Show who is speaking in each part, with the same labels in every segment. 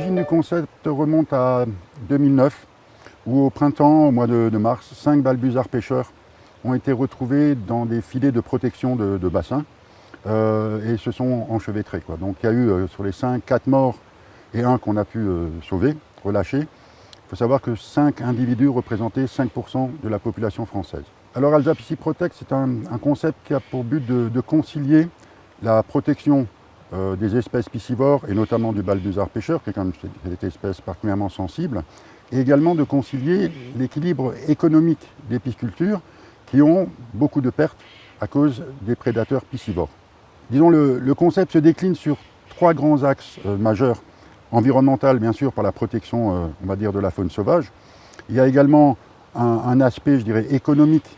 Speaker 1: L'origine du concept remonte à 2009, où au printemps, au mois de mars, 5 balbuzards pêcheurs ont été retrouvés dans des filets de protection de bassins et se sont enchevêtrés, quoi. Donc il y a eu sur les 5, 4 morts et un qu'on a pu sauver, relâcher. Il faut savoir que 5 individus représentaient 5% de la population française. Alors Alza Pisciprotect, c'est un concept qui a pour but de concilier la protection des espèces piscivores et notamment du balbuzard pêcheur, qui est quand même cette espèce particulièrement sensible, et également de concilier l'équilibre économique des piscicultures qui ont beaucoup de pertes à cause des prédateurs piscivores. Disons, le concept se décline sur 3 grands axes majeurs. Environnemental, bien sûr, par la protection, on va dire, de la faune sauvage. Il y a également un aspect, je dirais, économique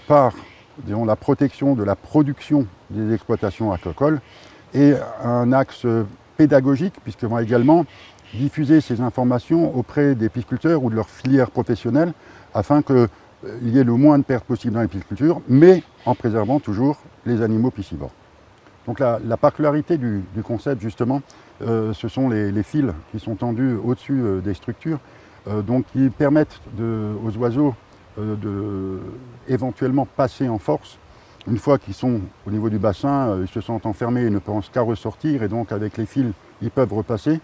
Speaker 1: par, disons, la protection de la production des exploitations aquacoles et un axe pédagogique, puisqu'on va également diffuser ces informations auprès des pisciculteurs ou de leurs filières professionnelles afin qu'il y ait le moins de pertes possibles dans les piscicultures, mais en préservant toujours les animaux piscivores. Donc la particularité du concept, justement, ce sont les fils qui sont tendus au-dessus des structures, donc qui permettent aux oiseaux de éventuellement passer en force. Une fois qu'ils sont au niveau du bassin, ils se sentent enfermés et ne pensent qu'à ressortir, et donc avec les fils, ils peuvent repasser.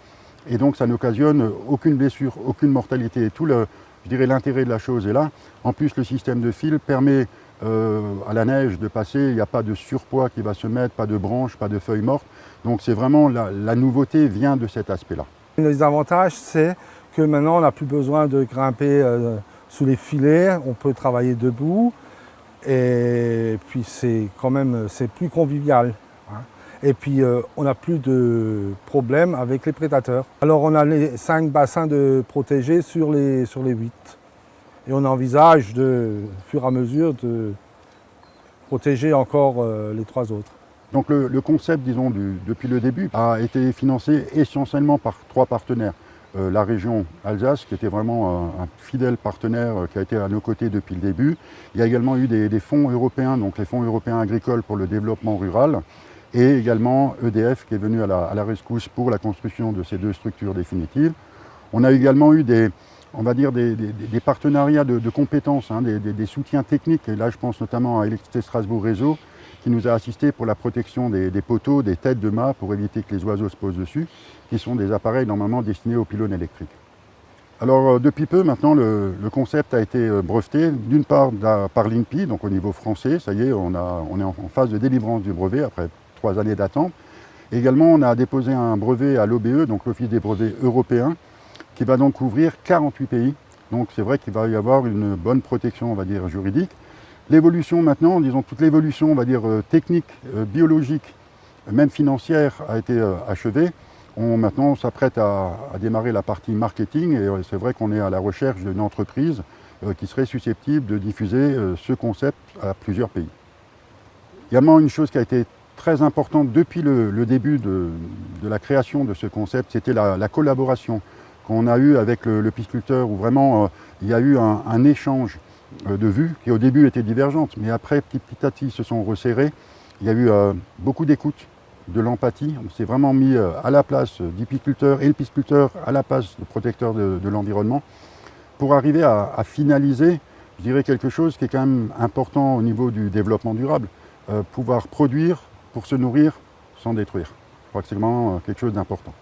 Speaker 1: Et donc ça n'occasionne aucune blessure, aucune mortalité. Et tout je dirais l'intérêt de la chose est là. En plus, le système de fils permet à la neige de passer, il n'y a pas de surpoids qui va se mettre, pas de branches, pas de feuilles mortes. Donc c'est vraiment, la nouveauté vient de cet aspect-là.
Speaker 2: Les avantages, c'est que maintenant on n'a plus besoin de grimper sous les filets, on peut travailler debout. Et puis c'est plus convivial. Et puis on n'a plus de problème avec les prédateurs. Alors on a les 5 bassins de protégés sur les 8. Et on envisage au fur et à mesure de protéger encore les 3 autres.
Speaker 1: Donc le concept, disons, depuis le début, a été financé essentiellement par 3 partenaires. La région Alsace, qui était vraiment un fidèle partenaire qui a été à nos côtés depuis le début. Il y a également eu des fonds européens, donc les fonds européens agricoles pour le développement rural, et également EDF qui est venu à la rescousse pour la construction de ces 2 structures définitives. On a également eu des partenariats de compétences, hein, des soutiens techniques, et là je pense notamment à Électricité Strasbourg Réseau, qui nous a assisté pour la protection des poteaux, des têtes de mât, pour éviter que les oiseaux se posent dessus, qui sont des appareils normalement destinés aux pylônes électriques. Alors depuis peu maintenant, le concept a été breveté, d'une part par l'INPI, donc au niveau français, ça y est, on est en phase de délivrance du brevet après 3 années d'attente. Également, on a déposé un brevet à l'OBE, donc l'Office des brevets européens, qui va donc couvrir 48 pays. Donc c'est vrai qu'il va y avoir une bonne protection, on va dire, juridique. L'évolution maintenant, disons toute l'évolution, on va dire, technique, biologique, même financière, a été achevée. Maintenant, on s'apprête à démarrer la partie marketing, et c'est vrai qu'on est à la recherche d'une entreprise qui serait susceptible de diffuser ce concept à plusieurs pays. Également, une chose qui a été très importante depuis le début de la création de ce concept, c'était la collaboration qu'on a eue avec le pisciculteur, où vraiment il y a eu un échange de vues qui au début étaient divergentes, mais après petit à petit se sont resserrées. Il y a eu beaucoup d'écoute, de l'empathie. On s'est vraiment mis à la place du pisciculteur et le pisciculteur à la place du protecteur de l'environnement pour arriver à finaliser, je dirais, quelque chose qui est quand même important au niveau du développement durable, pouvoir produire pour se nourrir sans détruire. Je crois que c'est vraiment quelque chose d'important.